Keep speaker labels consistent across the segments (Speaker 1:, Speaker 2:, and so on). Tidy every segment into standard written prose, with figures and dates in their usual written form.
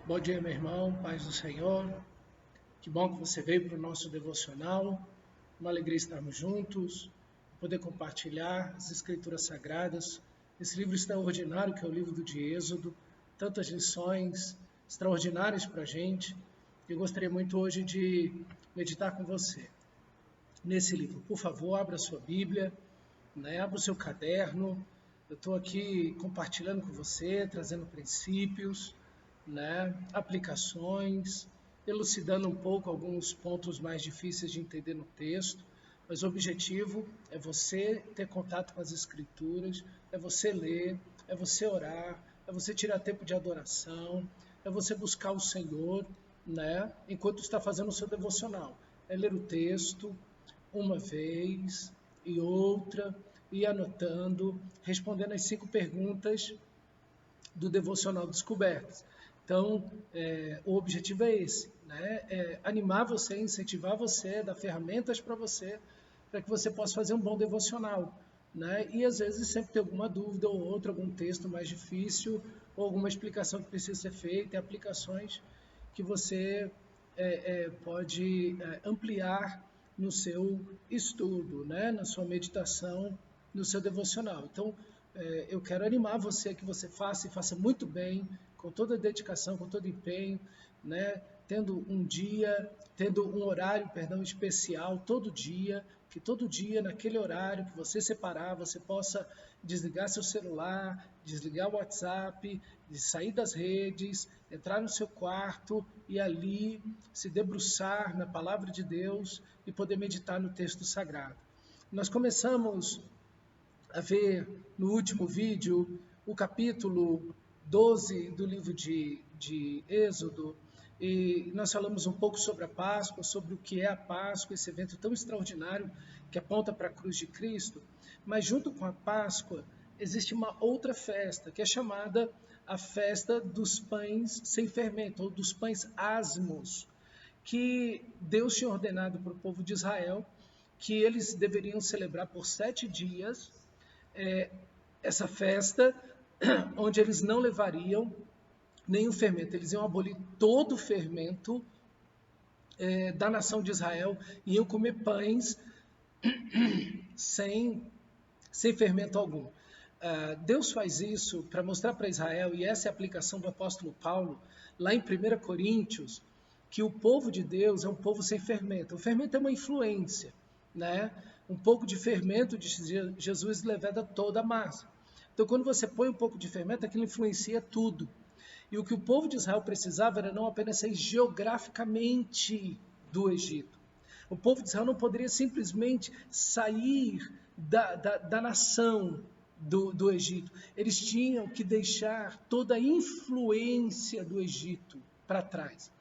Speaker 1: Bom dia, meu irmão, paz do Senhor. Que bom que você veio para o nosso devocional. Uma alegria estarmos juntos, poder compartilhar as Escrituras Sagradas. Esse livro extraordinário que é o livro de Êxodo, tantas lições extraordinárias para a gente. Eu gostaria muito hoje de meditar com você nesse livro. Por favor, abra a sua Bíblia, abra o seu caderno. Eu estou aqui compartilhando com você, trazendo princípios, aplicações, elucidando um pouco alguns pontos mais difíceis de entender no texto, mas o objetivo é você ter contato com as Escrituras, é você ler, é você orar, é você tirar tempo de adoração, é você buscar o Senhor, enquanto está fazendo o seu devocional. É ler o texto uma vez e outra, e anotando, respondendo as 5 perguntas do Devocional Descobertas. Então, o objetivo é esse, é animar você, incentivar você, dar ferramentas para que você possa fazer um bom devocional. E às vezes sempre tem alguma dúvida ou outra, algum texto mais difícil, ou alguma explicação que precisa ser feita, e aplicações que você pode ampliar no seu estudo, na sua meditação, no seu devocional. Então, eu quero animar você que você faça e faça muito bem, com toda a dedicação, com todo empenho, tendo um horário, especial todo dia, que todo dia, naquele horário que você separar, você possa desligar seu celular, desligar o WhatsApp, sair das redes, entrar no seu quarto e ali se debruçar na palavra de Deus e poder meditar no texto sagrado. Nós começamos a ver no último vídeo o capítulo 12 do livro de Êxodo, e nós falamos um pouco sobre a Páscoa, sobre o que é a Páscoa, esse evento tão extraordinário que aponta para a cruz de Cristo. Mas junto com a Páscoa existe uma outra festa, que é chamada a festa dos pães sem fermento, ou dos pães asmos, que Deus tinha ordenado para o povo de Israel que eles deveriam celebrar por 7 dias essa festa, onde eles não levariam nenhum fermento. Eles iam abolir todo o fermento da nação de Israel e iam comer pães sem fermento algum. Deus faz isso para mostrar para Israel, e essa é a aplicação do apóstolo Paulo, lá em 1 Coríntios, que o povo de Deus é um povo sem fermento. O fermento é uma influência, um pouco de fermento de Jesus leveda toda a massa. Então, quando você põe um pouco de fermento, aquilo influencia tudo. E o que o povo de Israel precisava era não apenas sair geograficamente do Egito. O povo de Israel não poderia simplesmente sair da nação do Egito. Eles tinham que deixar toda a influência do Egito para trás.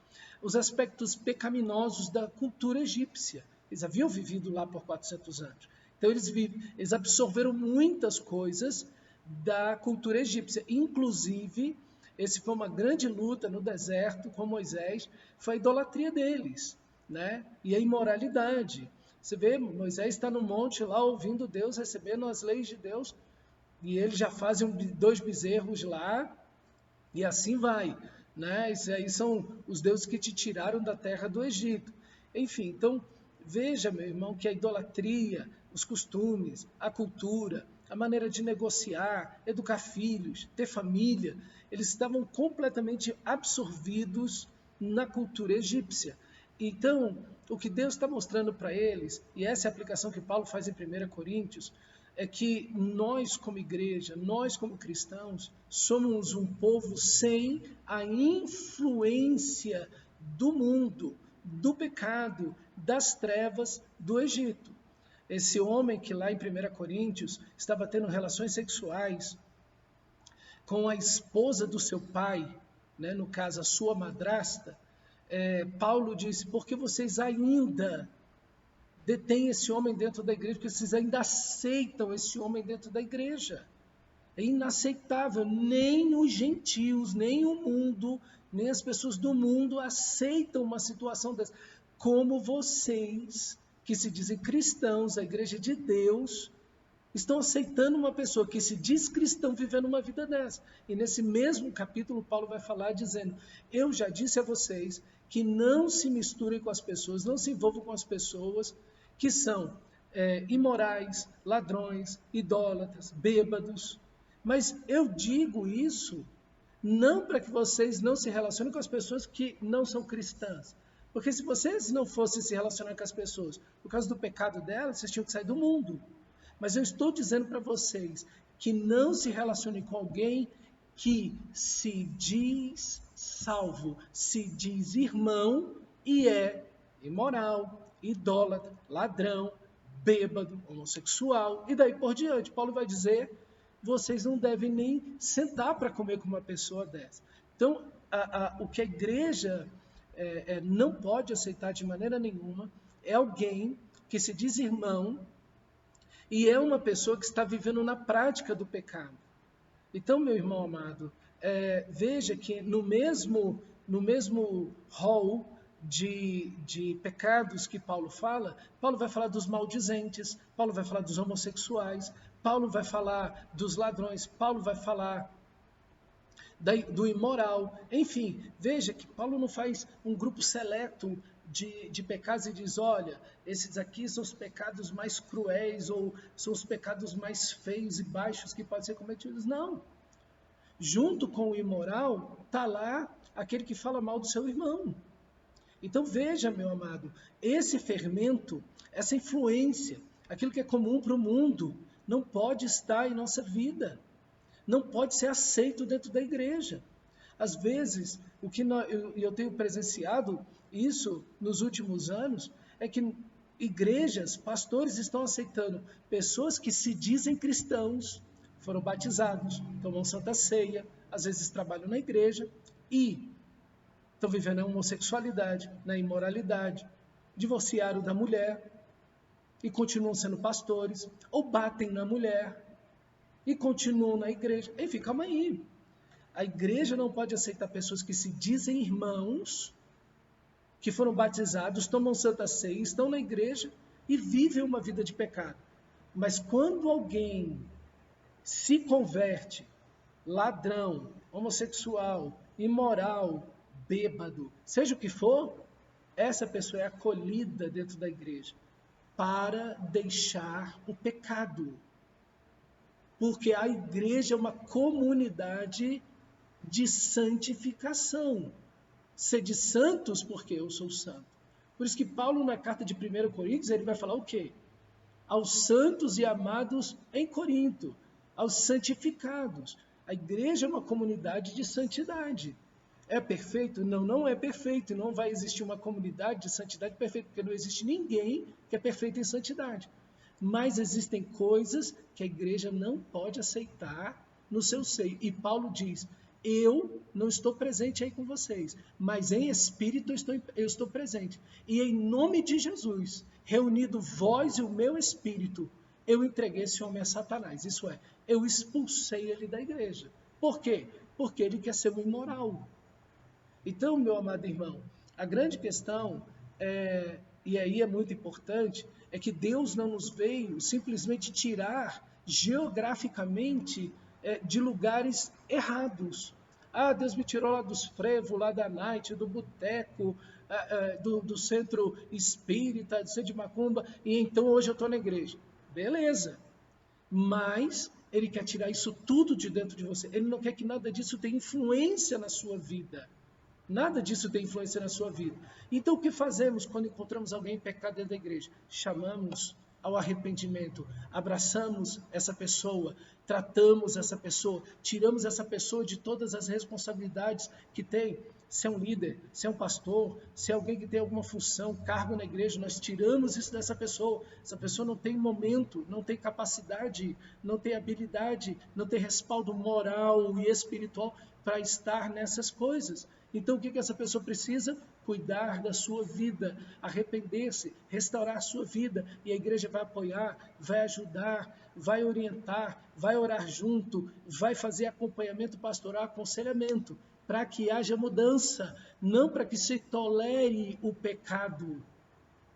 Speaker 1: Os aspectos pecaminosos da cultura egípcia. Eles haviam vivido lá por 400 anos. Então, eles absorveram muitas coisas da cultura egípcia. Inclusive, esse foi uma grande luta no deserto com Moisés, foi a idolatria deles, e a imoralidade. Você vê, Moisés está no monte lá ouvindo Deus, recebendo as leis de Deus, e eles já fazem 2 bezerros lá, e assim vai. Esses aí são os deuses que te tiraram da terra do Egito. Enfim, então, veja, meu irmão, que a idolatria, os costumes, a cultura, a maneira de negociar, educar filhos, ter família, eles estavam completamente absorvidos na cultura egípcia. Então, o que Deus está mostrando para eles, e essa é a aplicação que Paulo faz em 1 Coríntios, é que nós como igreja, nós como cristãos, somos um povo sem a influência do mundo, do pecado, das trevas do Egito. Esse homem que lá em 1 Coríntios estava tendo relações sexuais com a esposa do seu pai, no caso a sua madrasta, Paulo disse, por que vocês ainda detêm esse homem dentro da igreja? Porque vocês ainda aceitam esse homem dentro da igreja. É inaceitável, nem os gentios, nem o mundo, nem as pessoas do mundo aceitam uma situação dessa. Como vocês, que se dizem cristãos, a igreja de Deus, estão aceitando uma pessoa que se diz cristão vivendo uma vida dessa. E nesse mesmo capítulo, Paulo vai falar dizendo: eu já disse a vocês que não se misturem com as pessoas, não se envolvam com as pessoas que são imorais, ladrões, idólatras, bêbados. Mas eu digo isso não para que vocês não se relacionem com as pessoas que não são cristãs. Porque se vocês não fossem se relacionar com as pessoas por causa do pecado delas, vocês tinham que sair do mundo. Mas eu estou dizendo para vocês que não se relacionem com alguém que se diz salvo, se diz irmão e é imoral, idólatra, ladrão, bêbado, homossexual e daí por diante. Paulo vai dizer: vocês não devem nem sentar para comer com uma pessoa dessa. Então, o que a igreja não pode aceitar de maneira nenhuma é alguém que se diz irmão e é uma pessoa que está vivendo na prática do pecado. Então, meu irmão amado, veja que no mesmo rol de pecados que Paulo vai falar dos maldizentes, Paulo vai falar dos homossexuais, Paulo vai falar dos ladrões, Paulo vai falar do imoral. Enfim, veja que Paulo não faz um grupo seleto de pecados e diz: olha, esses aqui são os pecados mais cruéis ou são os pecados mais feios e baixos que podem ser cometidos. Não. Junto com o imoral está lá aquele que fala mal do seu irmão. Então veja, meu amado, esse fermento, essa influência, aquilo que é comum para o mundo, não pode estar em nossa vida. Não pode ser aceito dentro da igreja. Às vezes, o que eu tenho presenciado isso nos últimos anos, é que igrejas, pastores estão aceitando pessoas que se dizem cristãos, foram batizados, tomam santa ceia, às vezes trabalham na igreja e estão vivendo a homossexualidade, na imoralidade, divorciaram da mulher e continuam sendo pastores, ou batem na mulher e continuam na igreja. Enfim, calma aí. A igreja não pode aceitar pessoas que se dizem irmãos, que foram batizados, tomam santa ceia, estão na igreja e vivem uma vida de pecado. Mas quando alguém se converte, ladrão, homossexual, imoral, bêbado, seja o que for, essa pessoa é acolhida dentro da igreja para deixar o pecado. Porque a igreja é uma comunidade de santificação. Sede santos porque eu sou santo. Por isso que Paulo, na carta de 1 Coríntios, ele vai falar o quê? Aos santos e amados em Corinto, aos santificados. A igreja é uma comunidade de santidade. É perfeito? Não, não é perfeito. Não vai existir uma comunidade de santidade perfeita, porque não existe ninguém que é perfeito em santidade. Mas existem coisas que a igreja não pode aceitar no seu seio. E Paulo diz: eu não estou presente aí com vocês, mas em espírito eu estou presente. E em nome de Jesus, reunido vós e o meu espírito, eu entreguei esse homem a Satanás. Isso é, eu expulsei ele da igreja. Por quê? Porque ele quer ser um imoral. Então, meu amado irmão, a grande questão e aí é muito importante, é que Deus não nos veio simplesmente tirar geograficamente de lugares errados. Ah, Deus me tirou lá dos frevos, lá da night, do boteco, do centro espírita, do centro de macumba, e então hoje eu estou na igreja. Beleza. Mas Ele quer tirar isso tudo de dentro de você. Ele não quer que nada disso tenha influência na sua vida. Nada disso tem influência na sua vida. Então o que fazemos quando encontramos alguém em pecado dentro da igreja? Chamamos ao arrependimento, abraçamos essa pessoa, tratamos essa pessoa, tiramos essa pessoa de todas as responsabilidades que tem. Se é um líder, se é um pastor, se é alguém que tem alguma função, cargo na igreja, nós tiramos isso dessa pessoa. Essa pessoa não tem momento, não tem capacidade, não tem habilidade, não tem respaldo moral e espiritual para estar nessas coisas. Então, o que essa pessoa precisa? Cuidar da sua vida, arrepender-se, restaurar a sua vida. E a igreja vai apoiar, vai ajudar, vai orientar, vai orar junto, vai fazer acompanhamento pastoral, aconselhamento, para que haja mudança, não para que se tolere o pecado.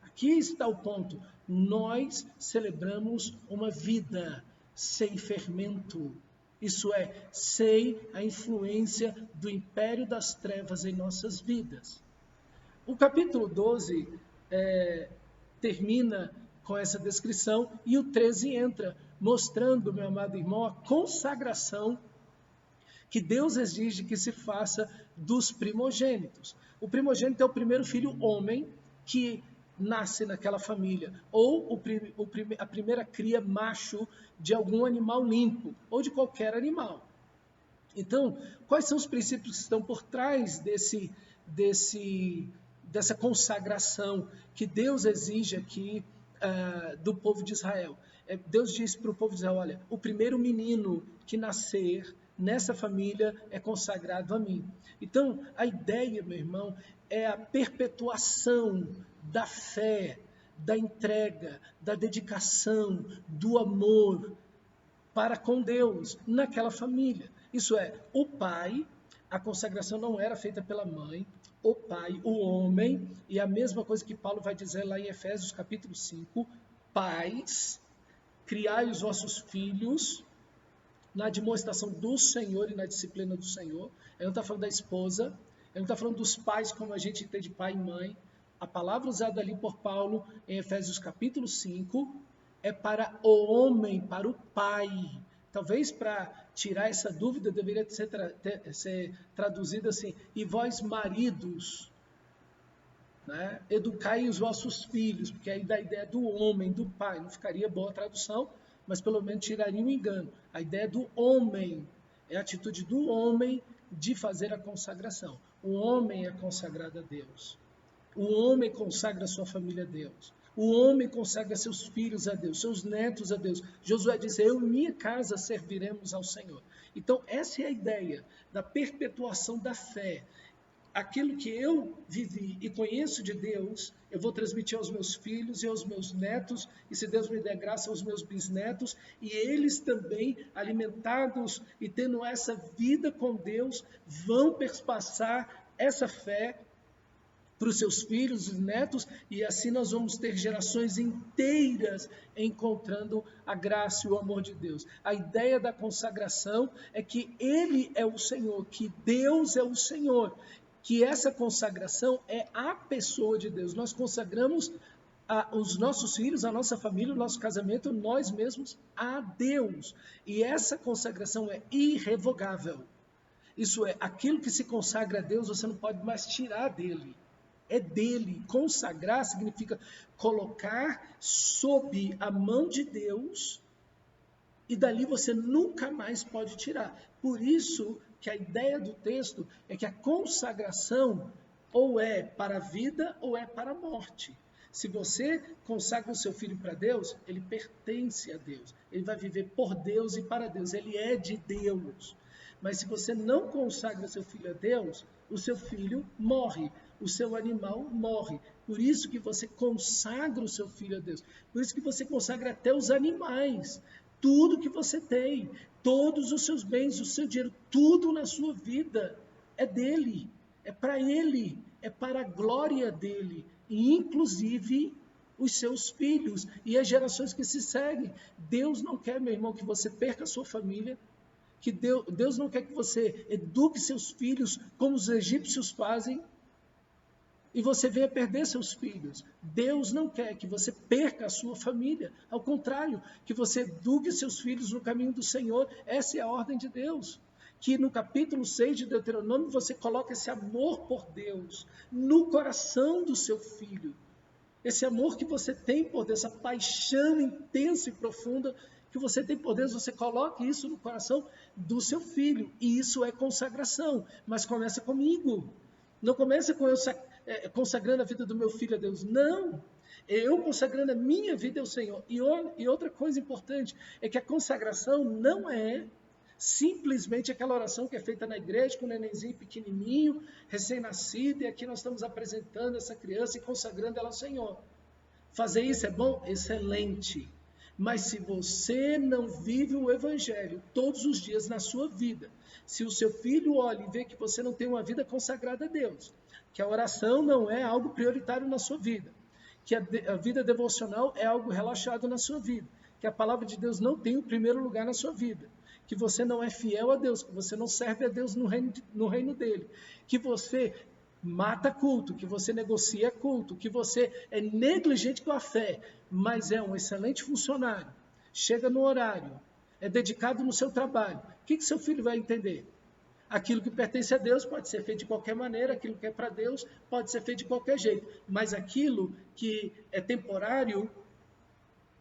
Speaker 1: Aqui está o ponto. Nós celebramos uma vida. sem fermento. Isso é, sem a influência do império das trevas em nossas vidas. O capítulo 12 termina com essa descrição e o 13 entra, mostrando, meu amado irmão, a consagração que Deus exige que se faça dos primogênitos. O primogênito é o primeiro filho homem que nasce naquela família, ou a primeira cria macho de algum animal limpo, ou de qualquer animal. Então, quais são os princípios que estão por trás dessa consagração que Deus exige aqui do povo de Israel? Deus diz para o povo de Israel, olha, o primeiro menino que nascer nessa família é consagrado a mim. Então, a ideia, meu irmão, é a perpetuação da fé, da entrega, da dedicação, do amor para com Deus naquela família. Isso é, o pai, a consagração não era feita pela mãe, o pai, o homem, e a mesma coisa que Paulo vai dizer lá em Efésios capítulo 5, pais, criai os vossos filhos na demonstração do Senhor e na disciplina do Senhor. Ele não está falando da esposa, ele não está falando dos pais como a gente entende pai e mãe. A palavra usada ali por Paulo em Efésios capítulo 5 é para o homem, para o pai. Talvez para tirar essa dúvida deveria ser traduzida assim, e vós maridos, né, educai os vossos filhos, porque aí dá a ideia do homem, do pai, não ficaria boa a tradução, mas pelo menos tiraria um engano. A ideia do homem, é a atitude do homem de fazer a consagração. O homem é consagrado a Deus. O homem consagra a sua família a Deus. O homem consagra seus filhos a Deus, seus netos a Deus. Josué diz, eu e minha casa serviremos ao Senhor. Então, essa é a ideia da perpetuação da fé. Aquilo que eu vivi e conheço de Deus, eu vou transmitir aos meus filhos e aos meus netos, e se Deus me der graça, aos meus bisnetos, e eles também, alimentados e tendo essa vida com Deus, vão perpassar essa fé para os seus filhos e netos, e assim nós vamos ter gerações inteiras encontrando a graça e o amor de Deus. A ideia da consagração é que Ele é o Senhor, que Deus é o Senhor, que essa consagração é a pessoa de Deus. Nós consagramos os nossos filhos, a nossa família, o nosso casamento, nós mesmos a Deus. E essa consagração é irrevogável. Isso é, aquilo que se consagra a Deus, você não pode mais tirar dele. É dele. Consagrar significa colocar sob a mão de Deus e dali você nunca mais pode tirar. Por isso que a ideia do texto é que a consagração ou é para a vida ou é para a morte. Se você consagra o seu filho para Deus, ele pertence a Deus. Ele vai viver por Deus e para Deus. Ele é de Deus. Mas se você não consagra seu filho a Deus, o seu filho morre. O seu animal morre. Por isso que você consagra o seu filho a Deus. Por isso que você consagra até os animais. Tudo que você tem, todos os seus bens, o seu dinheiro, tudo na sua vida é dele. É para ele. É para a glória dele. E inclusive os seus filhos e as gerações que se seguem. Deus não quer, meu irmão, que você perca a sua família. Que Deus não quer que você eduque seus filhos como os egípcios fazem. E você venha perder seus filhos. Deus não quer que você perca a sua família. Ao contrário, que você eduque seus filhos no caminho do Senhor. Essa é a ordem de Deus. Que no capítulo 6 de Deuteronômio você coloca esse amor por Deus no coração do seu filho. Esse amor que você tem por Deus, essa paixão intensa e profunda que você tem por Deus, você coloca isso no coração do seu filho. E isso é consagração. Mas começa comigo. Não começa com eu consagrando a vida do meu filho a Deus. Não. Eu consagrando a minha vida ao Senhor. E outra coisa importante é que a consagração não é simplesmente aquela oração que é feita na igreja com o nenenzinho pequenininho, recém-nascido, e aqui nós estamos apresentando essa criança e consagrando ela ao Senhor. Fazer isso é bom? Excelente. Mas se você não vive o Evangelho todos os dias na sua vida, se o seu filho olha e vê que você não tem uma vida consagrada a Deus, que a oração não é algo prioritário na sua vida, que a vida devocional é algo relaxado na sua vida, que a palavra de Deus não tem o primeiro lugar na sua vida, que você não é fiel a Deus, que você não serve a Deus no reino dele, que você mata culto, que você negocia culto, que você é negligente com a fé, mas é um excelente funcionário, chega no horário, é dedicado no seu trabalho, o que seu filho vai entender? Aquilo que pertence a Deus pode ser feito de qualquer maneira, aquilo que é para Deus pode ser feito de qualquer jeito, mas aquilo que é temporário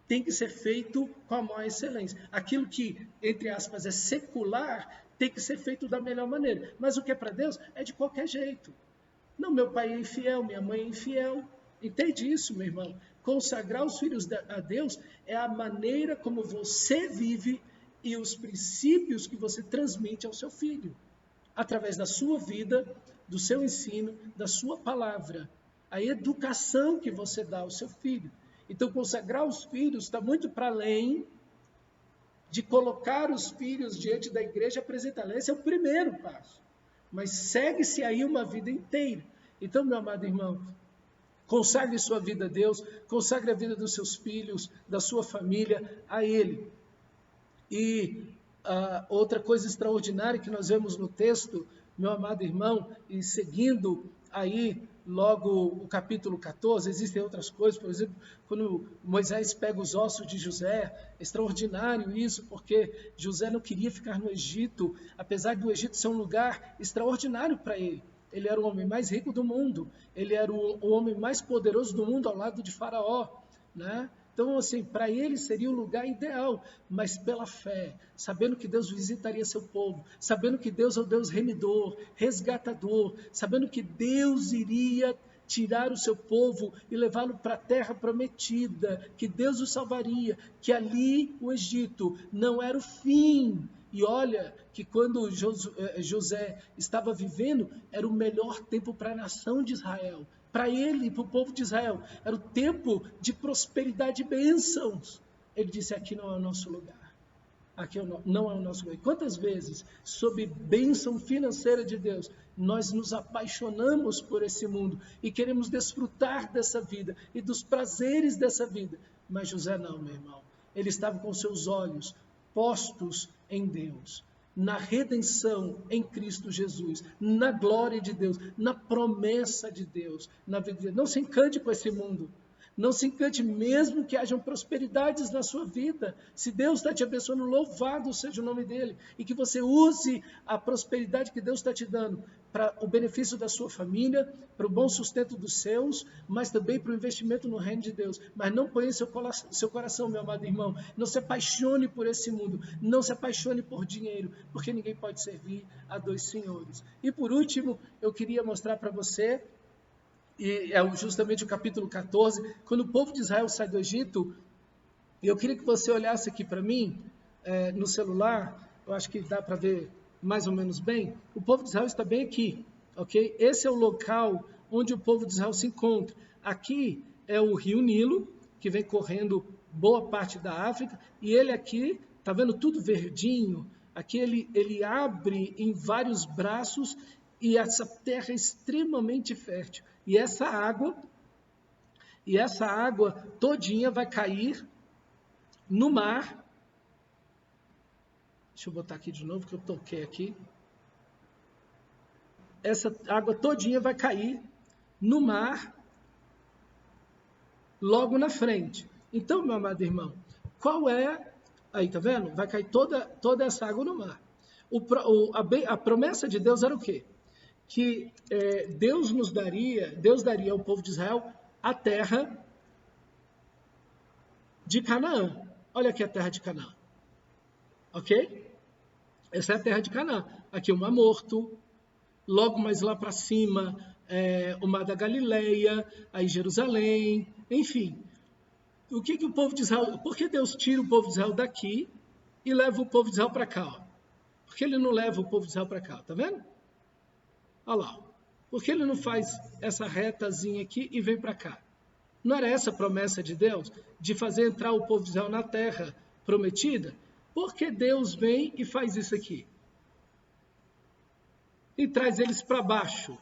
Speaker 1: tem que ser feito com a maior excelência. Aquilo que, entre aspas, é secular, tem que ser feito da melhor maneira. Mas o que é para Deus é de qualquer jeito. Não, meu pai é infiel, minha mãe é infiel. Entende isso, meu irmão? Consagrar os filhos a Deus é a maneira como você vive e os princípios que você transmite ao seu filho. Através da sua vida, do seu ensino, da sua palavra. A educação que você dá ao seu filho. Então, consagrar os filhos está muito para além de colocar os filhos diante da igreja e apresentar. Esse é o primeiro passo. Mas segue-se aí uma vida inteira. Então, meu amado irmão, consagre sua vida a Deus, consagre a vida dos seus filhos, da sua família a Ele. E outra coisa extraordinária que nós vemos no texto, meu amado irmão, e seguindo aí logo o capítulo 14, existem outras coisas, por exemplo, quando Moisés pega os ossos de José, é extraordinário isso, porque José não queria ficar no Egito, apesar do Egito ser um lugar extraordinário para ele. Ele era o homem mais rico do mundo, ele era o homem mais poderoso do mundo ao lado de Faraó, né? Então, assim, para ele seria o lugar ideal, mas pela fé, sabendo que Deus visitaria seu povo, sabendo que Deus é o Deus remidor, resgatador, sabendo que Deus iria tirar o seu povo e levá-lo para a terra prometida, que Deus o salvaria, que ali o Egito não era o fim. E olha que quando José estava vivendo, era o melhor tempo para a nação de Israel. Para ele, para o povo de Israel, era o tempo de prosperidade e bênçãos. Ele disse, aqui não é o nosso lugar. Aqui não é o nosso lugar. E quantas vezes, sob bênção financeira de Deus, nós nos apaixonamos por esse mundo e queremos desfrutar dessa vida e dos prazeres dessa vida. Mas José não, meu irmão. Ele estava com seus olhos postos em Deus, na redenção em Cristo Jesus, na glória de Deus, na promessa de Deus, na vida de Deus. Não se encante com esse mundo. Não se encante mesmo que hajam prosperidades na sua vida. Se Deus está te abençoando, louvado seja o nome dele. E que você use a prosperidade que Deus está te dando para o benefício da sua família, para o bom sustento dos seus, mas também para o investimento no reino de Deus. Mas não ponha seu coração, meu amado irmão. Não se apaixone por esse mundo. Não se apaixone por dinheiro, porque ninguém pode servir a dois senhores. E por último, eu queria mostrar para você, e é justamente o capítulo 14, quando o povo de Israel sai do Egito, e eu queria que você olhasse aqui para mim, no celular, eu acho que dá para ver mais ou menos bem, o povo de Israel está bem aqui, ok? Esse é o local onde o povo de Israel se encontra. Aqui é o rio Nilo, que vem correndo boa parte da África, e ele aqui, está vendo tudo verdinho, aqui ele abre em vários braços, e essa terra é extremamente fértil. E essa água todinha vai cair no mar. Deixa eu botar aqui de novo, que eu toquei aqui. Essa água todinha vai cair no mar, logo na frente. Então, meu amado irmão, qual é... Aí, tá vendo? Vai cair toda essa água no mar. A promessa de Deus era o quê? Que Deus daria ao povo de Israel a terra de Canaã. Olha aqui a terra de Canaã. Ok? Essa é a terra de Canaã. Aqui o Mar Morto, logo mais lá para cima, o Mar da Galileia, aí Jerusalém, enfim. O que o povo de Israel... Por que Deus tira o povo de Israel daqui e leva o povo de Israel para cá? Ó? Por que ele não leva o povo de Israel para cá? Tá vendo? Olha lá. Por que ele não faz essa retazinha aqui e vem para cá? Não era essa a promessa de Deus? De fazer entrar o povo de Israel na terra prometida? Por que Deus vem e faz isso aqui? E traz eles para baixo?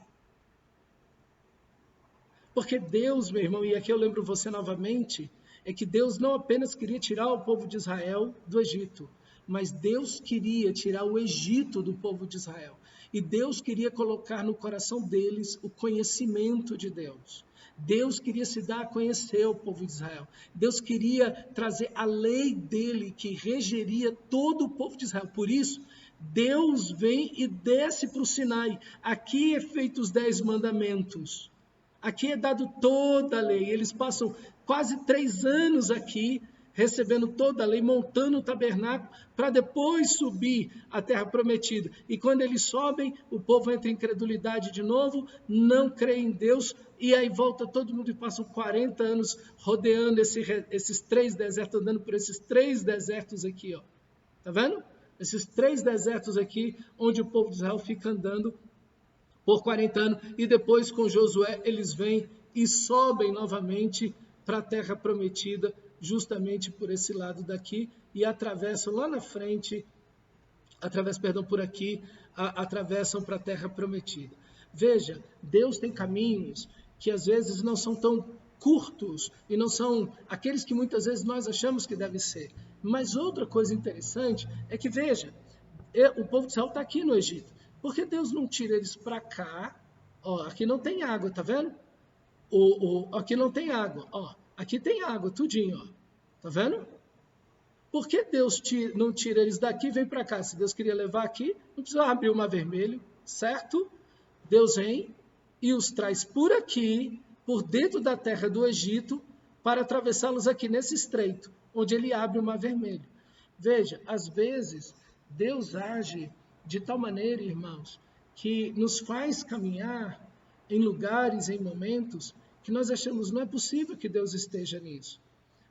Speaker 1: Porque Deus, meu irmão, e aqui eu lembro você novamente, é que Deus não apenas queria tirar o povo de Israel do Egito, mas Deus queria tirar o Egito do povo de Israel. E Deus queria colocar no coração deles o conhecimento de Deus. Deus queria se dar a conhecer ao povo de Israel. Deus queria trazer a lei dele que regeria todo o povo de Israel. Por isso, Deus vem e desce para o Sinai. Aqui é feito os 10 mandamentos. Aqui é dado toda a lei. Eles passam quase 3 anos aqui, recebendo toda a lei, montando o tabernáculo, para depois subir à terra prometida. E quando eles sobem, o povo entra em incredulidade de novo, não crê em Deus, e aí volta todo mundo e passam 40 anos rodeando esses 3 desertos, andando por esses 3 desertos aqui, ó. Tá vendo? Esses 3 desertos aqui, onde o povo de Israel fica andando por 40 anos, e depois com Josué eles vêm e sobem novamente para a terra prometida, justamente por esse lado daqui, e atravessam lá na frente, por aqui, atravessam para a terra prometida. Veja, Deus tem caminhos que às vezes não são tão curtos e não são aqueles que muitas vezes nós achamos que devem ser. Mas outra coisa interessante é que, veja, o povo de Israel está aqui no Egito. Por que Deus não tira eles para cá? Ó, aqui não tem água, tá vendo? Aqui não tem água, ó. Aqui tem água, tudinho, ó. Tá vendo? Por que Deus não tira eles daqui e vem para cá? Se Deus queria levar aqui, não precisava abrir o Mar Vermelho, certo? Deus vem e os traz por aqui, por dentro da terra do Egito, para atravessá-los aqui nesse estreito, onde ele abre o Mar Vermelho. Veja, às vezes, Deus age de tal maneira, irmãos, que nos faz caminhar em lugares, em momentos, que nós achamos não é possível que Deus esteja nisso.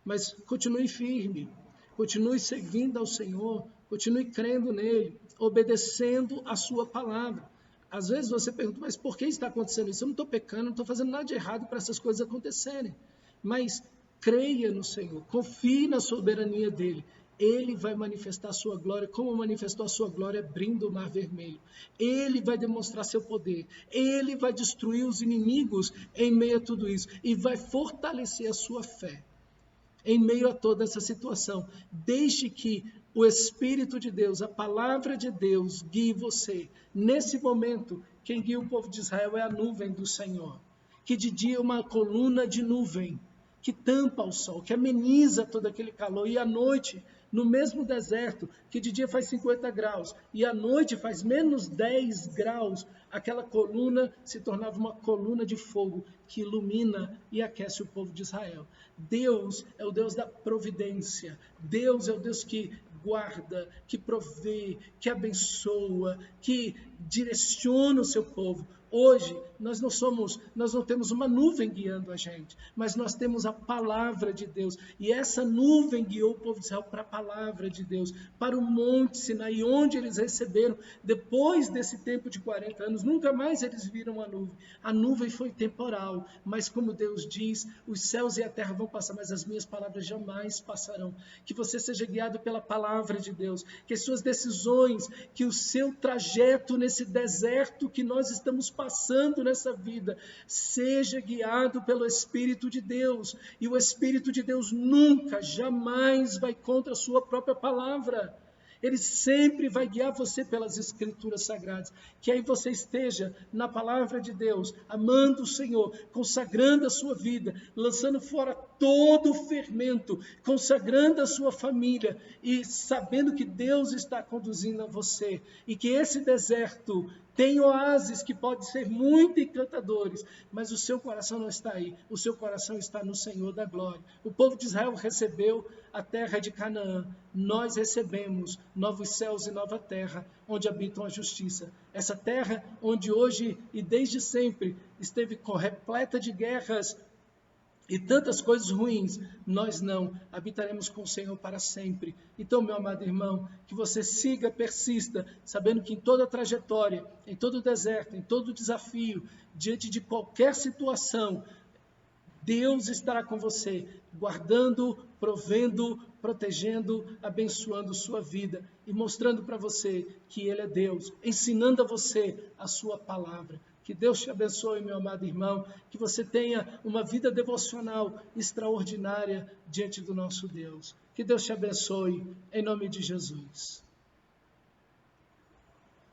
Speaker 1: Mas continue firme, continue servindo ao Senhor, continue crendo nele, obedecendo a sua palavra. Às vezes você pergunta, mas por que está acontecendo isso? Eu não estou pecando, não estou fazendo nada de errado para essas coisas acontecerem. Mas creia no Senhor, confie na soberania dele. Ele vai manifestar a sua glória, como manifestou a sua glória abrindo o Mar Vermelho. Ele vai demonstrar seu poder. Ele vai destruir os inimigos em meio a tudo isso. E vai fortalecer a sua fé em meio a toda essa situação. Deixe que o Espírito de Deus, a palavra de Deus, guie você. Nesse momento, quem guia o povo de Israel é a nuvem do Senhor, que de dia é uma coluna de nuvem, que tampa o sol, que ameniza todo aquele calor, e à noite, no mesmo deserto, que de dia faz 50 graus, e à noite faz menos 10 graus, aquela coluna se tornava uma coluna de fogo, que ilumina e aquece o povo de Israel. Deus é o Deus da providência, Deus é o Deus que guarda, que provê, que abençoa, que direciona o seu povo. Hoje, nós não temos uma nuvem guiando a gente, mas nós temos a palavra de Deus. E essa nuvem guiou o povo de Israel para a palavra de Deus, para o Monte Sinai, onde eles receberam, depois desse tempo de 40 anos, nunca mais eles viram a nuvem. A nuvem foi temporal, mas como Deus diz, os céus e a terra vão passar, mas as minhas palavras jamais passarão. Que você seja guiado pela palavra de Deus, que as suas decisões, que o seu trajeto nesse deserto que nós estamos passando nessa vida, seja guiado pelo Espírito de Deus. E o Espírito de Deus nunca, jamais vai contra a sua própria palavra. Ele sempre vai guiar você pelas Escrituras Sagradas. Que aí você esteja na palavra de Deus, amando o Senhor, consagrando a sua vida, lançando fora todo o fermento, consagrando a sua família e sabendo que Deus está conduzindo a você. E que esse deserto tem oásis que podem ser muito encantadores, mas o seu coração não está aí. O seu coração está no Senhor da glória. O povo de Israel recebeu a terra de Canaã. Nós recebemos novos céus e nova terra, onde habitam a justiça. Essa terra onde hoje e desde sempre esteve repleta de guerras e tantas coisas ruins, nós não habitaremos com o Senhor para sempre. Então, meu amado irmão, que você siga, persista, sabendo que em toda trajetória, em todo deserto, em todo desafio, diante de qualquer situação, Deus estará com você, guardando, provendo, protegendo, abençoando sua vida e mostrando para você que Ele é Deus, ensinando a você a sua palavra. Que Deus te abençoe, meu amado irmão, que você tenha uma vida devocional extraordinária diante do nosso Deus. Que Deus te abençoe, em nome de Jesus.